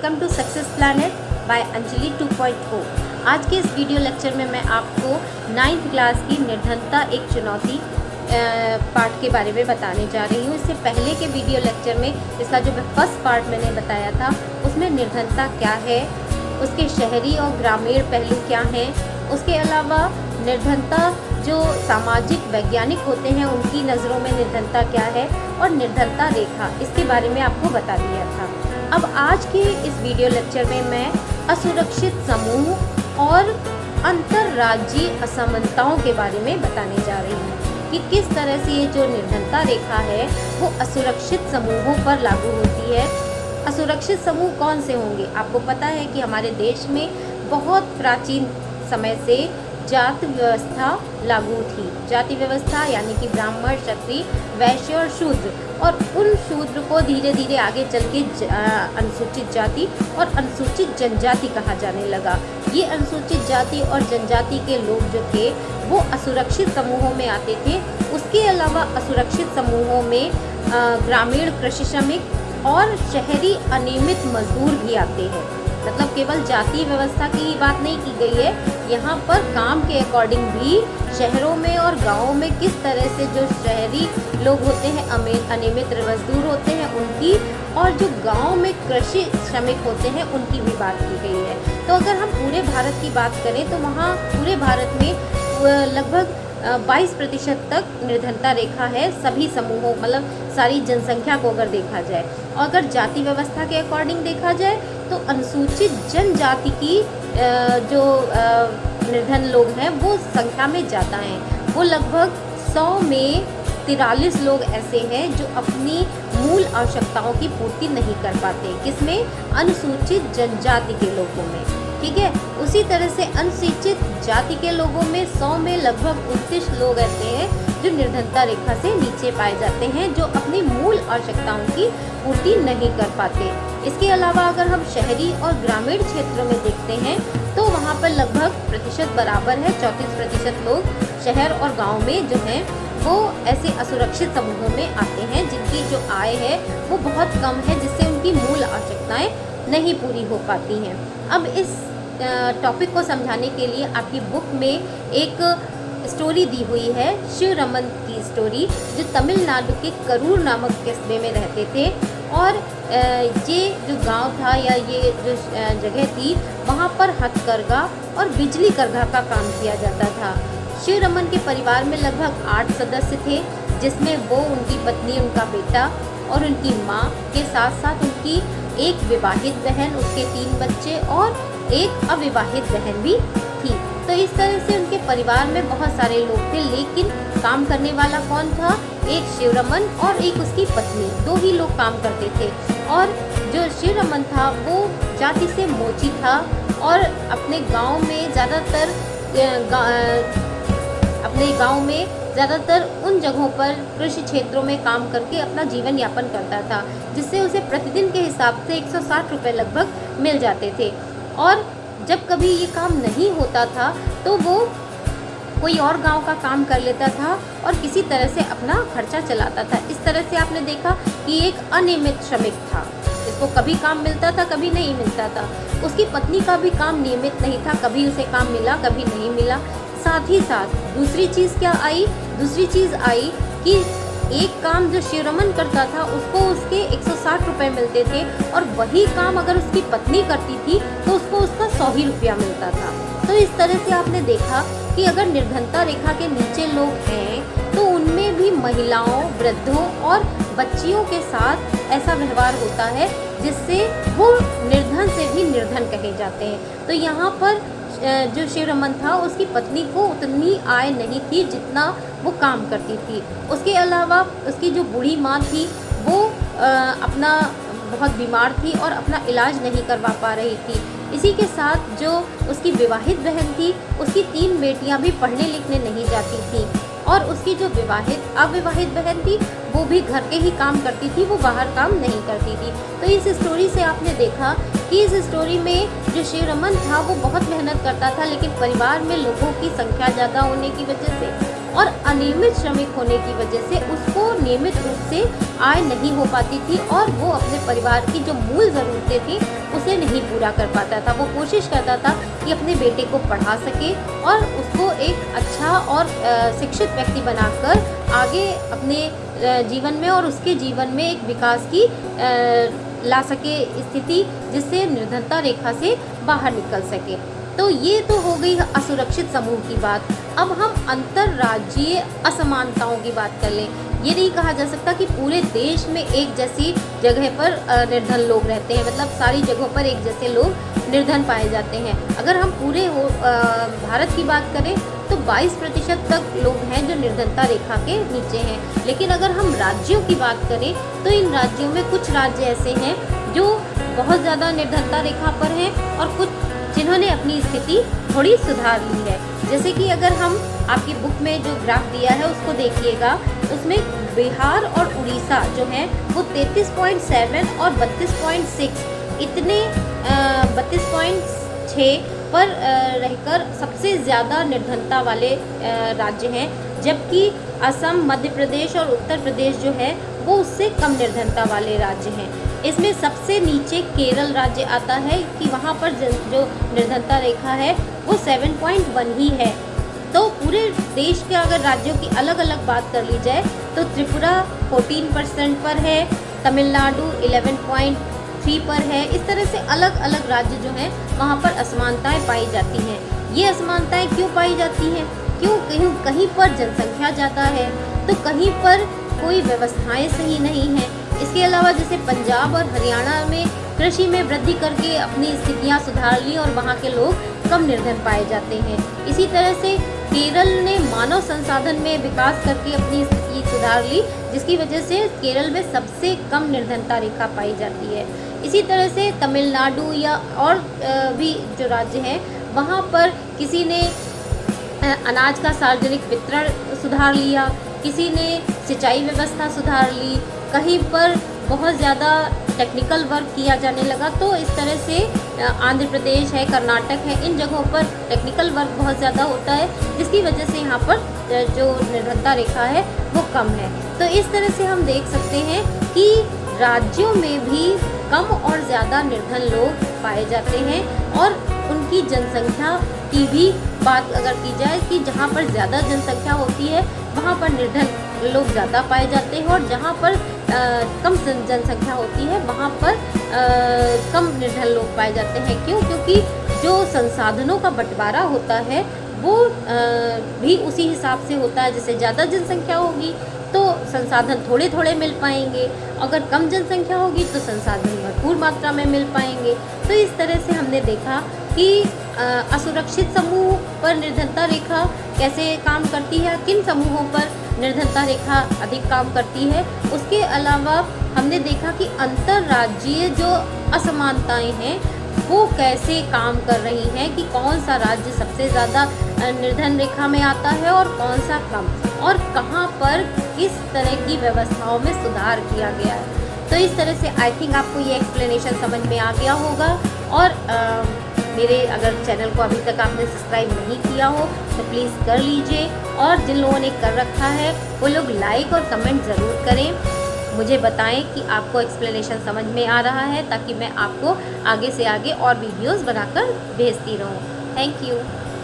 Welcome to success planet by Anjali 2.0। आज के इस वीडियो लेक्चर में मैं आपको 9th क्लास की निर्धनता एक चुनौती पार्ट के बारे में बताने जा रही हूँ। इससे पहले के वीडियो लेक्चर में इसका जो फर्स्ट पार्ट मैंने बताया था उसमें निर्धनता क्या है, उसके शहरी और ग्रामीण पहलू क्या हैं, उसके अलावा निर्धनता जो सामाजिक वैज्ञानिक होते हैं उनकी नज़रों में निर्धनता क्या है और निर्धनता रेखा, इसके बारे में आपको बता दिया था। अब आज के इस वीडियो लेक्चर में मैं असुरक्षित समूह और अंतर्राज्यीय असमानताओं के बारे में बताने जा रही हूँ कि किस तरह से ये जो निर्धनता रेखा है वो असुरक्षित समूहों पर लागू होती है। असुरक्षित समूह कौन से होंगे? आपको पता है कि हमारे देश में बहुत प्राचीन समय से जाति व्यवस्था लागू थी। जाति व्यवस्था यानी कि ब्राह्मण, क्षत्रिय, वैश्य और शूद्र, और उन शूद्र को धीरे धीरे आगे चल के अनुसूचित जाति और अनुसूचित जनजाति कहा जाने लगा। ये अनुसूचित जाति और जनजाति के लोग जो थे वो असुरक्षित समूहों में आते थे। उसके अलावा असुरक्षित समूहों में ग्रामीण कृषि श्रमिक और शहरी अनियमित मजदूर भी आते हैं। मतलब केवल जाति व्यवस्था की बात नहीं की गई है, यहाँ पर काम के अकॉर्डिंग भी शहरों में और गाँवों में किस तरह से जो शहरी लोग होते हैं अनियमित मजदूर होते हैं उनकी, और जो गांव में कृषि श्रमिक होते हैं उनकी भी बात की गई है। तो अगर हम पूरे भारत की बात करें तो वहाँ पूरे भारत में लगभग 22% तक निर्धनता रेखा है सभी समूहों, मतलब सारी जनसंख्या को अगर देखा जाए। और अगर जाति व्यवस्था के अकॉर्डिंग देखा जाए तो अनुसूचित जनजाति की जो निर्धन लोग हैं वो संख्या में ज़्यादा हैं। वो लगभग 100 में 43 लोग ऐसे हैं जो अपनी मूल आवश्यकताओं की पूर्ति नहीं कर पाते। किसमें? अनुसूचित जनजाति के लोगों में। ठीक है। उसी तरह से अनुसूचित जाति के लोगों में 100 में लगभग 29 लोग ऐसे हैं जो निर्धनता रेखा से नीचे पाए जाते हैं, जो अपनी मूल आवश्यकताओं की पूर्ति नहीं कर पाते। इसके अलावा अगर हम शहरी और ग्रामीण क्षेत्रों में देखते हैं तो वहाँ पर लगभग प्रतिशत बराबर है। 34% लोग शहर और गाँव में जो हैं वो ऐसे असुरक्षित समूहों में आते हैं जिनकी जो आय है वो बहुत कम है, जिससे उनकी मूल आवश्यकताएँ नहीं पूरी हो पाती हैं। अब इस टॉपिक को समझाने के लिए आपकी बुक में एक स्टोरी दी हुई है, शिवरमन की स्टोरी, जो तमिलनाडु के करूर नामक कस्बे में रहते थे। और ये जो गांव था या ये जो जगह थी वहाँ पर हथकरघा और बिजली करघा का काम किया जाता था। शिवरमन के परिवार में लगभग 8 सदस्य थे, जिसमें वो, उनकी पत्नी, उनका बेटा और उनकी माँ के साथ साथ उनकी एक विवाहित बहन, उसके 3 बच्चे और एक अविवाहित बहन भी थी। तो इस तरह से उनके परिवार में बहुत सारे लोग थे, लेकिन काम करने वाला कौन था? एक शिवरमन और एक उसकी पत्नी, 2 ही लोग काम करते थे। और जो शिवरमन था वो जाति से मोची था और अपने गांव में ज़्यादातर उन जगहों पर कृषि क्षेत्रों में काम करके अपना जीवन यापन करता था, जिससे उसे प्रतिदिन के हिसाब से 160 रुपये लगभग मिल जाते थे। और जब कभी ये काम नहीं होता था तो वो कोई और गांव का काम कर लेता था और किसी तरह से अपना खर्चा चलाता था। इस तरह से आपने देखा कि एक अनियमित श्रमिक था, इसको कभी काम मिलता था, कभी नहीं मिलता था। उसकी पत्नी का भी काम नियमित नहीं था, कभी उसे काम मिला, कभी नहीं मिला। साथ ही साथ दूसरी चीज़ आई कि एक काम जो शिवरमन करता था उसको उसके 160 रुपये मिलते थे, और वही काम अगर उसकी पत्नी करती थी तो उसको उसका 100 ही रुपया मिलता था। तो इस तरह से आपने देखा कि अगर निर्धनता रेखा के नीचे लोग हैं तो उनमें भी महिलाओं, वृद्धों और बच्चियों के साथ ऐसा व्यवहार होता है जिससे वो निर्धन से भी निर्धन कहे जाते हैं। तो यहाँ पर जो शिवरमन था उसकी पत्नी को उतनी आय नहीं थी जितना वो काम करती थी। उसके अलावा उसकी जो बूढ़ी माँ थी वो अपना बहुत बीमार थी और अपना इलाज नहीं करवा पा रही थी। इसी के साथ जो उसकी विवाहित बहन थी उसकी 3 बेटियां भी पढ़ने लिखने नहीं जाती थी, और उसकी जो अविवाहित बहन थी वो भी घर के ही काम करती थी, वो बाहर काम नहीं करती थी। तो इस स्टोरी से आपने देखा कि इस स्टोरी में जो शिवरमन था वो बहुत मेहनत करता था, लेकिन परिवार में लोगों की संख्या ज़्यादा होने की वजह से और अनियमित श्रमिक होने की वजह से उसको नियमित रूप से आय नहीं हो पाती थी और वो अपने परिवार की जो मूल ज़रूरतें थी उसे नहीं पूरा कर पाता था। वो कोशिश करता था कि अपने बेटे को पढ़ा सके और उसको एक अच्छा और शिक्षित व्यक्ति बनाकर आगे अपने जीवन में और उसके जीवन में एक विकास की ला सके स्थिति, जिससे निर्धनता रेखा से बाहर निकल सके। तो ये तो हो गई असुरक्षित समूह की बात। अब हम अंतर्राज्यीय असमानताओं की बात कर लें। ये नहीं कहा जा सकता कि पूरे देश में एक जैसी जगह पर निर्धन लोग रहते हैं, मतलब सारी जगहों पर एक जैसे लोग निर्धन पाए जाते हैं। अगर हम पूरे भारत की बात करें तो 22% तक लोग हैं जो निर्धनता रेखा के नीचे हैं। लेकिन अगर हम राज्यों की बात करें तो इन राज्यों में कुछ राज्य ऐसे हैं जो बहुत ज़्यादा निर्धनता रेखा पर हैं और कुछ जिन्होंने अपनी स्थिति थोड़ी सुधार ली है। जैसे कि अगर हम आपकी बुक में जो ग्राफ दिया है उसको देखिएगा, उसमें बिहार और उड़ीसा जो हैं वो 33.7 और 32.6 इतने 32.6 पर रहकर सबसे ज़्यादा निर्धनता वाले राज्य हैं, जबकि असम, मध्य प्रदेश और उत्तर प्रदेश जो है वो उससे कम निर्धनता वाले राज्य हैं। इसमें सबसे नीचे केरल राज्य आता है कि वहाँ पर जो निर्धनता रेखा है वो 7.1 ही है। तो पूरे देश के अगर राज्यों की अलग अलग बात कर ली जाए तो त्रिपुरा 14% पर है, तमिलनाडु 11.3 पर है। इस तरह से अलग अलग राज्य जो हैं वहाँ पर असमानताएं पाई जाती हैं। ये असमानताएं क्यों पाई जाती हैं? क्यों? कहीं पर जनसंख्या ज़्यादा है तो कहीं पर कोई व्यवस्थाएं सही नहीं हैं। इसके अलावा जैसे पंजाब और हरियाणा में कृषि में वृद्धि करके अपनी स्थितियां सुधार ली और वहाँ के लोग कम निर्धन पाए जाते हैं। इसी तरह से केरल ने मानव संसाधन में विकास करके अपनी स्थिति सुधार ली, जिसकी वजह से केरल में सबसे कम निर्धनता रेखा पाई जाती है। इसी तरह से तमिलनाडु या और भी जो राज्य हैं वहाँ पर किसी ने अनाज का सार्वजनिक वितरण सुधार लिया, किसी ने सिंचाई व्यवस्था सुधार ली, कहीं पर बहुत ज़्यादा टेक्निकल वर्क किया जाने लगा। तो इस तरह से आंध्र प्रदेश है, कर्नाटक है, इन जगहों पर टेक्निकल वर्क बहुत ज़्यादा होता है, जिसकी वजह से यहाँ पर जो निर्धनता रेखा है वो कम है। तो इस तरह से हम देख सकते हैं कि राज्यों में भी कम और ज़्यादा निर्धन लोग पाए जाते हैं और उनकी जनसंख्या की भी बात अगर की जाए कि जहाँ पर ज़्यादा जनसंख्या होती है वहाँ पर निर्धन लोग ज़्यादा पाए जाते हैं और जहाँ पर कम जनसंख्या होती है वहाँ पर कम निर्धन लोग पाए जाते हैं। क्यों? क्योंकि जो संसाधनों का बंटवारा होता है वो भी उसी हिसाब से होता है। जैसे ज़्यादा जनसंख्या होगी तो संसाधन थोड़े थोड़े मिल पाएंगे, अगर कम जनसंख्या होगी तो संसाधन भरपूर मात्रा में मिल पाएंगे। तो इस तरह से हमने देखा कि असुरक्षित समूह पर निर्धनता रेखा कैसे काम करती है, किन समूहों पर निर्धनता रेखा अधिक काम करती है। उसके अलावा हमने देखा कि अंतर्राज्यीय जो असमानताएं हैं वो कैसे काम कर रही हैं, कि कौन सा राज्य सबसे ज़्यादा निर्धन रेखा में आता है और कौन सा कम, और कहाँ पर किस तरह की व्यवस्थाओं में सुधार किया गया है। तो इस तरह से आई थिंक आपको ये एक्सप्लेनेशन समझ में आ गया होगा। और मेरे अगर चैनल को अभी तक आपने सब्सक्राइब नहीं किया हो तो प्लीज़ कर लीजिए, और जिन लोगों ने कर रखा है वो लोग लाइक और कमेंट ज़रूर करें। मुझे बताएं कि आपको एक्सप्लेनेशन समझ में आ रहा है, ताकि मैं आपको आगे से आगे और वीडियोस बनाकर भेजती रहूं। Thank you.